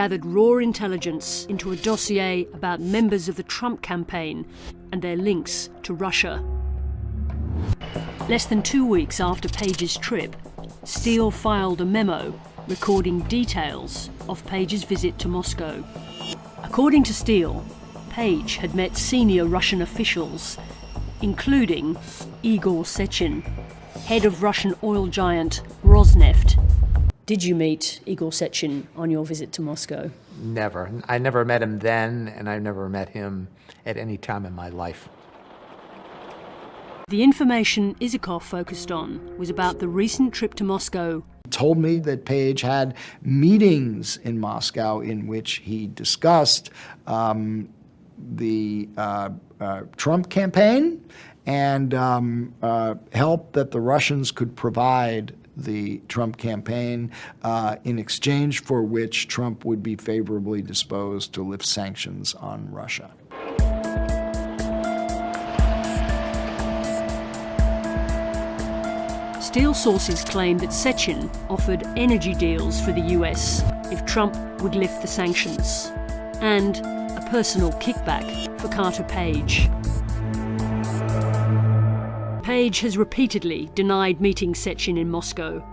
gathered raw intelligence into a dossier about members of the Trump campaign and their links to Russia. Less than 2 weeks after Page's trip, Steele filed a memo recording details of Page's visit to Moscow. According to Steele, Page had met senior Russian officials, including Igor Sechin, head of Russian oil giant Rosneft. Did you meet Igor Sechin on your visit to Moscow? Never. I never met him then, and I never met him at any time in my life. The information Isakov focused on was about the recent trip to Moscow. He told me that Page had meetings in Moscow in which he discussed the Trump campaign and help that the Russians could provide the Trump campaign, in exchange for which Trump would be favorably disposed to lift sanctions on Russia. Steele sources claim that Sechin offered energy deals for the US if Trump would lift the sanctions, and a personal kickback for Carter Page. Page has repeatedly denied meeting Sechin in Moscow,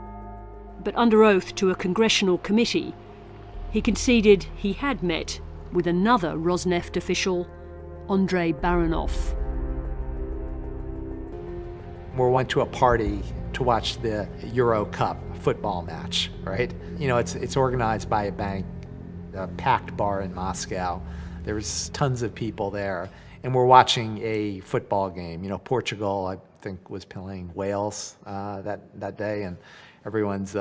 but under oath to a congressional committee, he conceded he had met with another Rosneft official, Andrei Baranov. We went to a party to watch the Euro Cup football match, right? You know, it's organized by a bank, a packed bar in Moscow. There was tons of people there, and we're watching a football game. You know, Portugal, I think, was playing Wales that day, and everyone's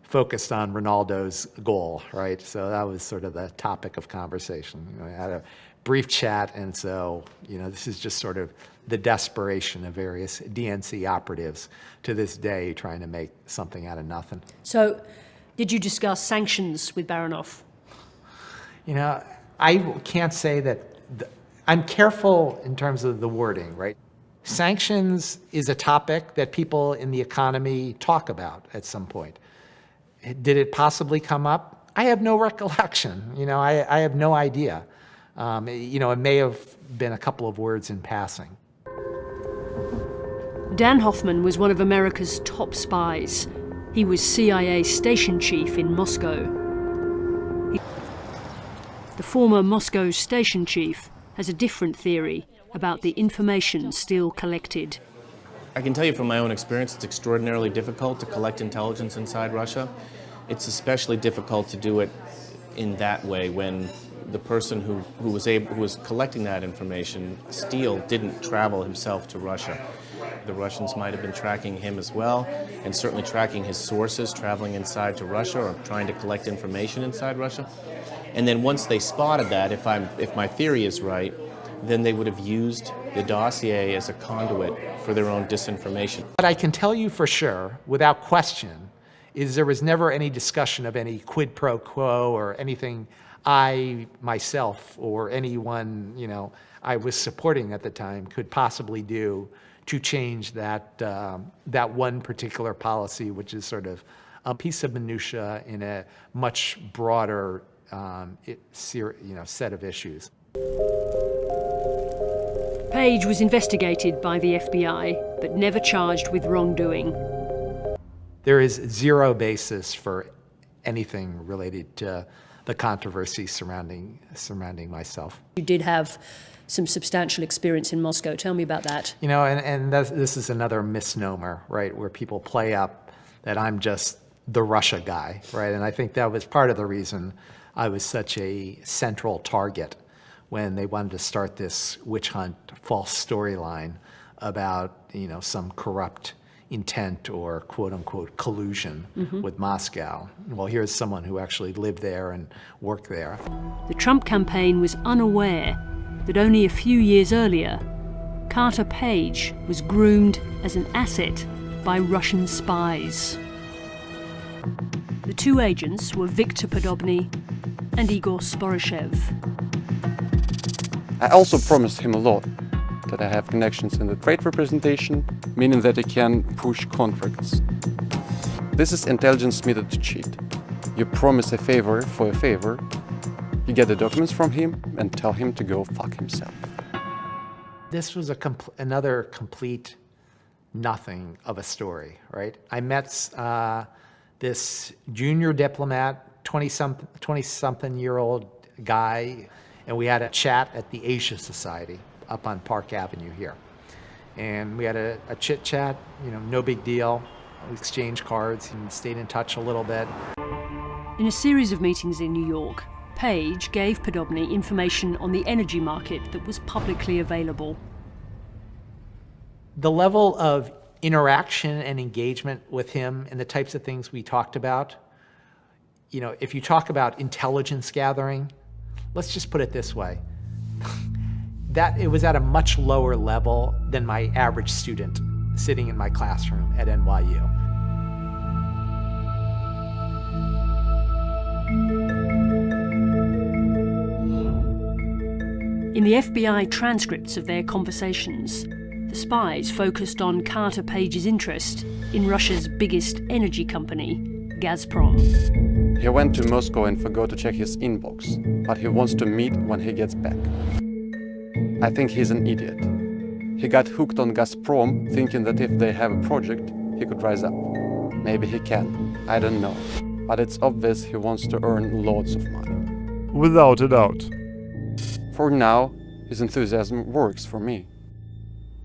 focused on Ronaldo's goal, right? So that was sort of the topic of conversation. You know, I had a brief chat, and so, you know, this is just sort of the desperation of various DNC operatives to this day trying to make something out of nothing. So, did you discuss sanctions with Baranov? You know, I can't say that. I'm careful in terms of the wording, right? Sanctions is a topic that people in the economy talk about at some point. Did it possibly come up? I have no recollection. You know, I have no idea. You know, it may have been a couple of words in passing. Dan Hoffman was one of America's top spies. He was CIA station chief in Moscow. The former Moscow station chief has a different theory about the information Steele collected. I can tell you from my own experience, it's extraordinarily difficult to collect intelligence inside Russia. It's especially difficult to do it in that way when the person who was collecting that information, Steele, didn't travel himself to Russia. The Russians might have been tracking him as well, and certainly tracking his sources traveling inside to Russia or trying to collect information inside Russia. And then once they spotted that, if my theory is right, then they would have used the dossier as a conduit for their own disinformation. What I can tell you for sure, without question, is there was never any discussion of any quid pro quo or anything I, myself, or anyone, you know, I was supporting at the time could possibly do to change that, that one particular policy, which is sort of a piece of minutia in a much broader set of issues. Page was investigated by the FBI, but never charged with wrongdoing. There is zero basis for anything related to the controversy surrounding myself. You did have some substantial experience in Moscow. Tell me about that. You know, and this is another misnomer, right, where people play up that I'm just the Russia guy, right? And I think that was part of the reason I was such a central target when they wanted to start this witch hunt, false storyline about, you know, some corrupt intent or quote-unquote collusion with Moscow. Well, here's someone who actually lived there and worked there. The Trump campaign was unaware that only a few years earlier, Carter Page was groomed as an asset by Russian spies. The two agents were Viktor Podobny and Igor Sporyshev. I also promised him a lot, that I have connections in the trade representation, meaning that I can push contracts. This is intelligence method to cheat. You promise a favor for a favor, you get the documents from him and tell him to go fuck himself. This was another complete nothing of a story, right? I met this junior diplomat, 20-something-year-old guy, and we had a chat at the Asia Society up on Park Avenue here. And we had a chit-chat, no big deal. We exchanged cards and stayed in touch a little bit. In a series of meetings in New York, Page gave Podobny information on the energy market that was publicly available. The level of interaction and engagement with him and the types of things we talked about, if you talk about intelligence gathering, let's just put it this way, that it was at a much lower level than my average student sitting in my classroom at NYU. In the FBI transcripts of their conversations, the spies focused on Carter Page's interest in Russia's biggest energy company, Gazprom. He went to Moscow and forgot to check his inbox, but he wants to meet when he gets back. I think he's an idiot. He got hooked on Gazprom, thinking that if they have a project, he could rise up. Maybe he can, I don't know. But it's obvious he wants to earn loads of money. Without a doubt. For now, his enthusiasm works for me.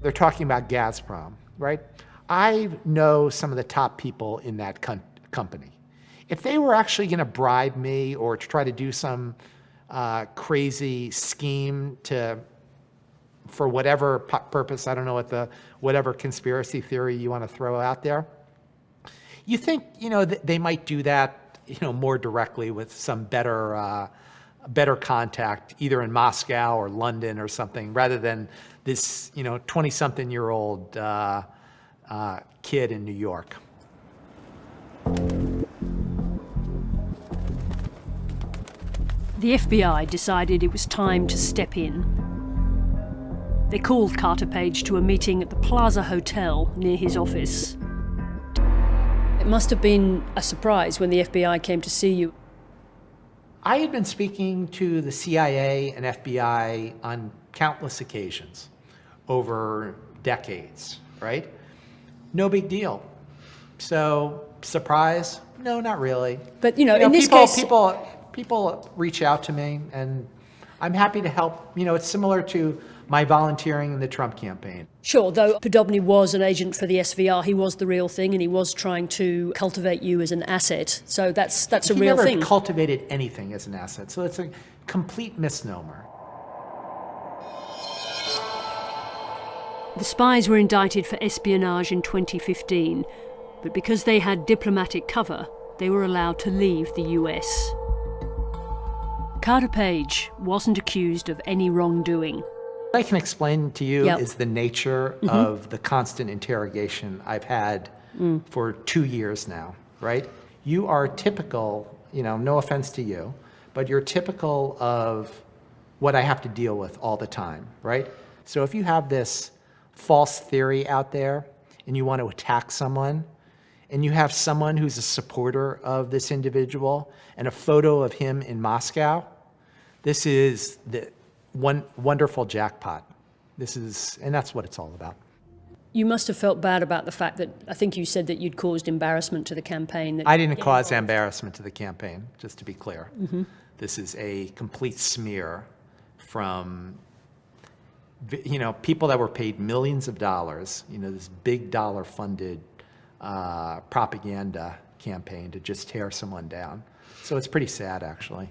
They're talking about Gazprom, right? I know some of the top people in that company. If they were actually going to bribe me or to try to do some crazy scheme for whatever purpose, I don't know whatever conspiracy theory you want to throw out there, you think they might do that more directly with some better contact either in Moscow or London or something, rather than this 20-something-year-old kid in New York. The FBI decided it was time to step in. They called Carter Page to a meeting at the Plaza Hotel near his office. It must have been a surprise when the FBI came to see you. I had been speaking to the CIA and FBI on countless occasions over decades, right? No big deal. So, surprise? No, not really. But, in this case... People reach out to me, and I'm happy to help. It's similar to my volunteering in the Trump campaign. Sure, though Podobny was an agent for the SVR, he was the real thing, and he was trying to cultivate you as an asset. So that's a real thing. He never cultivated anything as an asset, so it's a complete misnomer. The spies were indicted for espionage in 2015, but because they had diplomatic cover, they were allowed to leave the US. Carter Page wasn't accused of any wrongdoing. What I can explain to you is the nature of the constant interrogation I've had for 2 years now, right? You are typical, no offense to you, but you're typical of what I have to deal with all the time, right? So if you have this false theory out there and you want to attack someone, and you have someone who's a supporter of this individual and a photo of him in Moscow, this is the one wonderful jackpot. And that's what it's all about. You must have felt bad about the fact that, I think you said that you'd caused embarrassment to the campaign. I didn't cause embarrassment to the campaign, just to be clear. This is a complete smear from, people that were paid millions of dollars, this big dollar funded propaganda campaign to just tear someone down. So it's pretty sad, actually.